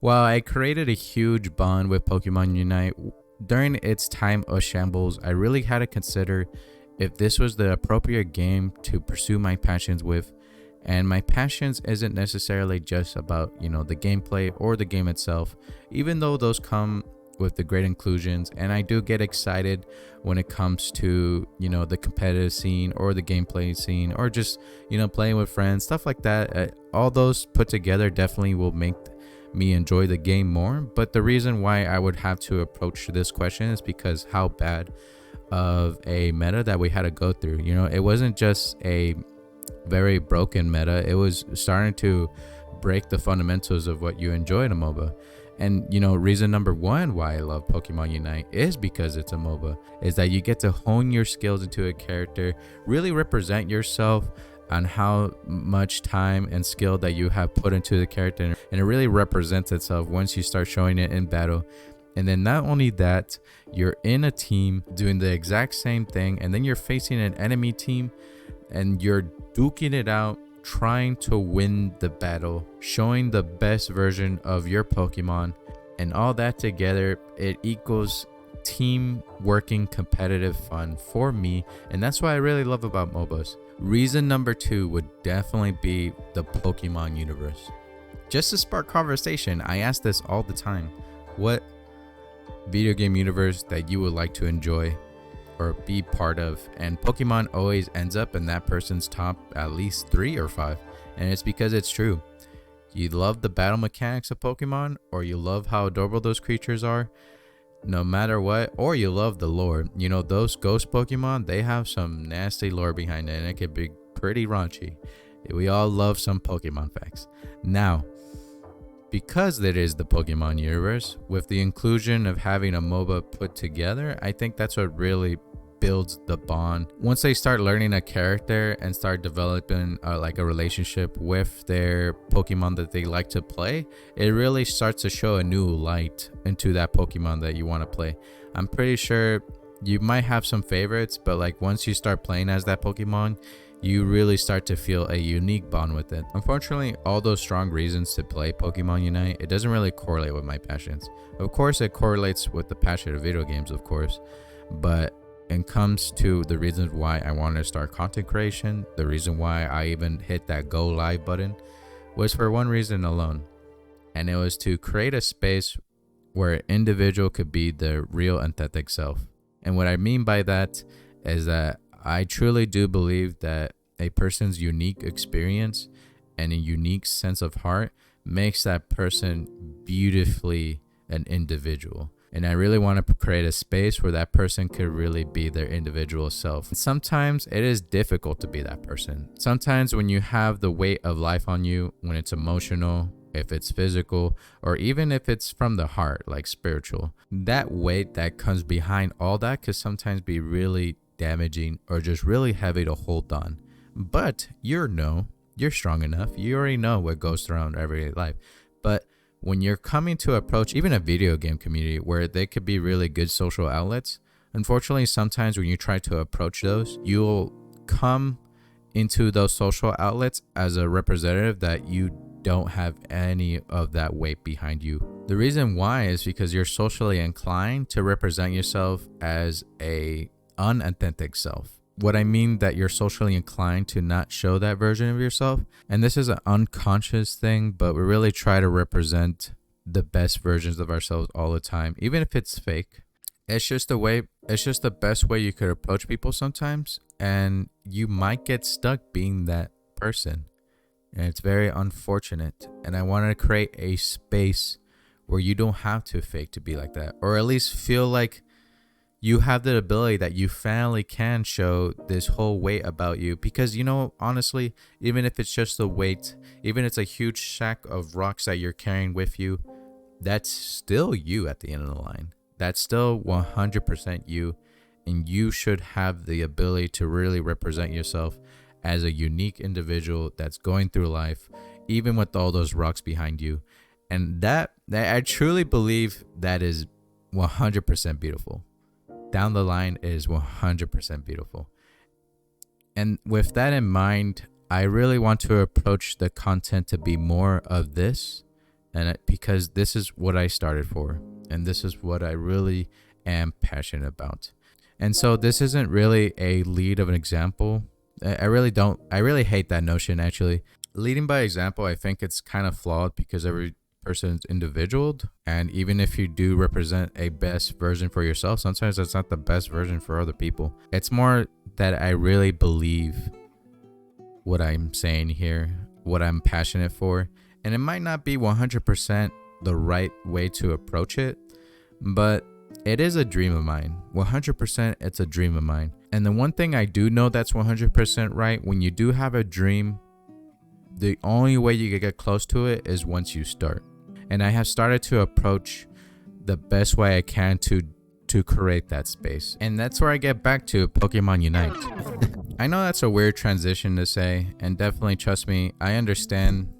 While I created a huge bond with Pokemon Unite, during its time of shambles, I really had to consider if this was the appropriate game to pursue my passions with. And my passions isn't necessarily just about, the gameplay or the game itself, even though those come with the great inclusions. And I do get excited when it comes to, the competitive scene or the gameplay scene or just, playing with friends, stuff like that. All those put together definitely will make me enjoy the game more. But the reason why I would have to approach this question is because how bad of a meta that we had to go through. It wasn't just a very broken meta, it was starting to break the fundamentals of what you enjoy in a MOBA. And reason number one why I love Pokemon Unite is because it's a MOBA, is that you get to hone your skills into a character, really represent yourself on how much time and skill that you have put into the character, and it really represents itself once you start showing it in battle. And then not only that, you're in a team doing the exact same thing, and then you're facing an enemy team and you're duking it out, trying to win the battle, showing the best version of your Pokemon, and all that together, it equals team working competitive fun for me. And that's what I really love about MOBAs. Reason number two would definitely be the Pokemon universe. Just to spark conversation, I ask this all the time: what video game universe that you would like to enjoy or be part of? And Pokemon always ends up in that person's top at least 3 or 5, and it's because it's true. You love the battle mechanics of Pokemon, or you love how adorable those creatures are, no matter what, or you love the lore. Those ghost Pokemon, they have some nasty lore behind it, and it can be pretty raunchy. We all love some Pokemon facts. Now, because it is the Pokemon universe, with the inclusion of having a MOBA put together, I think that's what really builds the bond. Once they start learning a character and start developing like a relationship with their Pokemon that they like to play, it really starts to show a new light into that Pokemon that you want to play. I'm pretty sure you might have some favorites, but like once you start playing as that Pokemon, you really start to feel a unique bond with it. Unfortunately, all those strong reasons to play Pokemon Unite, it doesn't really correlate with my passions. Of course, it correlates with the passion of video games, of course, but it comes to the reasons why I wanted to start content creation, the reason why I even hit that go live button was for one reason alone, and it was to create a space where an individual could be their real authentic self. And what I mean by that is that I truly do believe that a person's unique experience and a unique sense of heart makes that person beautifully an individual. And I really want to create a space where that person could really be their individual self. And sometimes it is difficult to be that person. Sometimes when you have the weight of life on you, when it's emotional, if it's physical, or even if it's from the heart, like spiritual, that weight that comes behind all that could sometimes be really damaging or just really heavy to hold on. But you're strong enough. You already know what goes through everyday life. But when you're coming to approach even a video game community where they could be really good social outlets, unfortunately, sometimes when you try to approach those, you'll come into those social outlets as a representative that you don't have any of that weight behind you. The reason why is because you're socially inclined to represent yourself as a unauthentic self. What I mean that you're socially inclined to not show that version of yourself, and this is an unconscious thing, but we really try to represent the best versions of ourselves all the time, even if it's fake. It's just the best way you could approach people sometimes, and you might get stuck being that person. And it's very unfortunate. And I wanted to create a space where you don't have to fake to be like that, or at least feel like you have the ability that you finally can show this whole weight about you. Because, honestly, even if it's just the weight, even if it's a huge sack of rocks that you're carrying with you, that's still you at the end of the line. That's still 100% you. And you should have the ability to really represent yourself as a unique individual that's going through life, even with all those rocks behind you. And that I truly believe that is 100% beautiful. Down the line, it is 100% beautiful. And with that in mind, I really want to approach the content to be more of this because this is what I started for, and this is what I really am passionate about. And so this isn't really a lead of an example. I really hate that notion, actually. Leading by example, I think it's kind of flawed because every person is individual, and even if you do represent a best version for yourself, sometimes that's not the best version for other people. It's more that I really believe what I'm saying here, what I'm passionate for, and it might not be 100% the right way to approach it, but it is a dream of mine. 100% it's a dream of mine. And the one thing I do know that's 100% right, when you do have a dream, the only way you can get close to it is once you start. And I have started to approach the best way I can to create that space. And that's where I get back to Pokemon Unite. I know that's a weird transition to say, and definitely trust me, I understand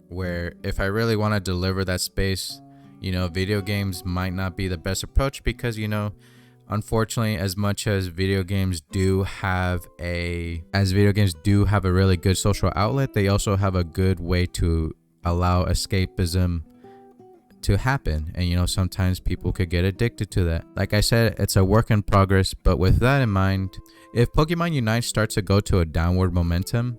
where if I really want to deliver that space, video games might not be the best approach because, unfortunately, as much as video games do have a really good social outlet, they also have a good way to allow escapism to happen. And sometimes people could get addicted to that. Like I said, it's a work in progress, but with that in mind, if Pokemon Unite starts to go to a downward momentum,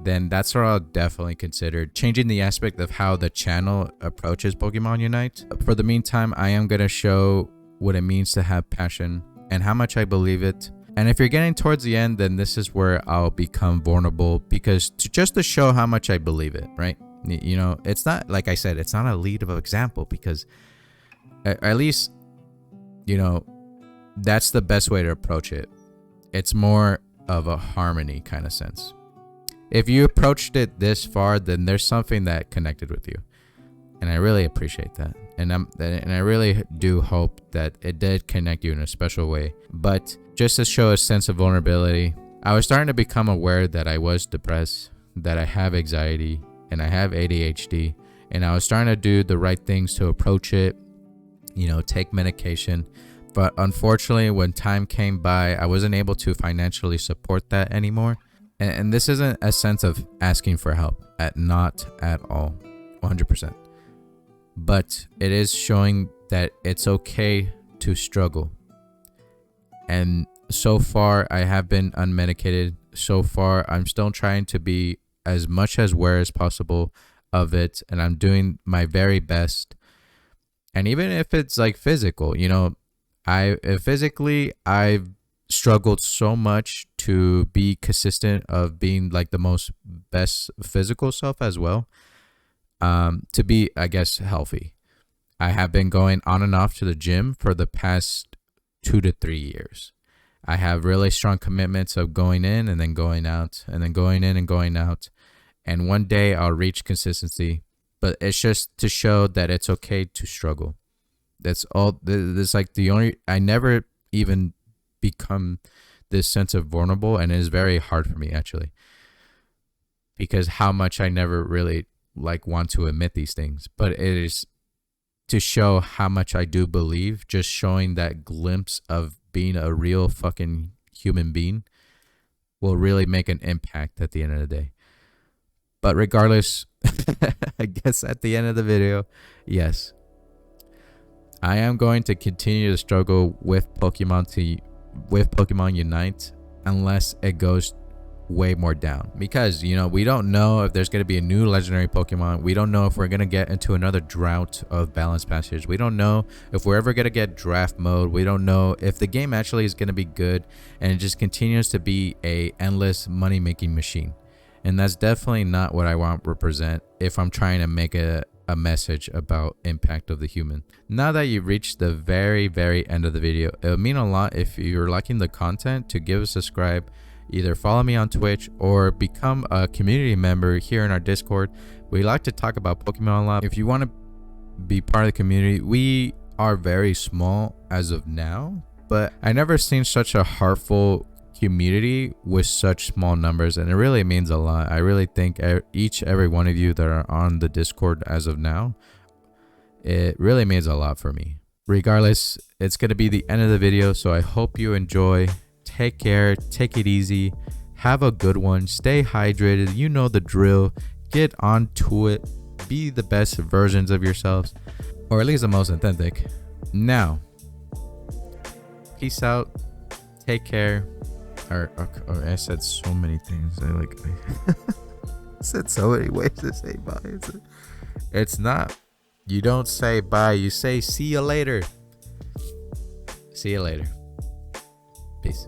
then that's where I'll definitely consider changing the aspect of how the channel approaches Pokemon Unite. For the meantime, I am going to show what it means to have passion and how much I believe it. And if you're getting towards the end, then this is where I'll become vulnerable, because just to show how much I believe it, right? It's not, like I said, it's not a lead of an example, because at least, that's the best way to approach it. It's more of a harmony kind of sense. If you approached it this far, then there's something that connected with you. And I really appreciate that. And I really do hope that it did connect you in a special way. But just to show a sense of vulnerability, I was starting to become aware that I was depressed, that I have anxiety, and I have ADHD. And I was starting to do the right things to approach it, take medication. But unfortunately, when time came by, I wasn't able to financially support that anymore. And this isn't a sense of asking for help, not at all, 100%. But it is showing that it's okay to struggle. And so far, I have been unmedicated. So far, I'm still trying to be as much as aware as possible of it. And I'm doing my very best. And even if it's like physical, I've struggled so much to be consistent of being like the most best physical self as well, to be, I guess, healthy. I have been going on and off to the gym for the past 2 to 3 years. I have really strong commitments of going in and then going out, and then going in and going out, and one day I'll reach consistency. But it's just to show that it's okay to struggle. That's all. This like the only, I never even become this sense of vulnerable, and it is very hard for me, actually, because how much I never really want to admit these things. But it is to show how much I do believe. Just showing that glimpse of being a real fucking human being will really make an impact at the end of the day. But regardless, I guess at the end of the video, yes, I am going to continue to struggle with Pokemon Unite unless it goes way more down, because we don't know if there's going to be a new legendary Pokemon. We don't know if we're going to get into another drought of balance passage. We don't know if we're ever going to get draft mode. We don't know if the game actually is going to be good, and it just continues to be a endless money making machine. And that's definitely not what I want to represent if I'm trying to make a message about impact of the human. Now that you've reached the very, very end of the video, it would mean a lot if you're liking the content to give a subscribe, either follow me on Twitch or become a community member here in our Discord. We like to talk about Pokemon a lot. If you want to be part of the community, we are very small as of now, but I never seen such a heartful community with such small numbers, and it really means a lot. I really think every one of you that are on the Discord as of now, it really means a lot for me. Regardless, it's going to be the end of the video, so I hope you enjoy. Take care, take it easy, have a good one, stay hydrated, you know the drill, get on to it, be the best versions of yourselves, or at least the most authentic. Now, peace out. Take care. Or I said so many things. I said so many ways to say bye. It's not. You don't say bye. You say see you later. See you later. Peace.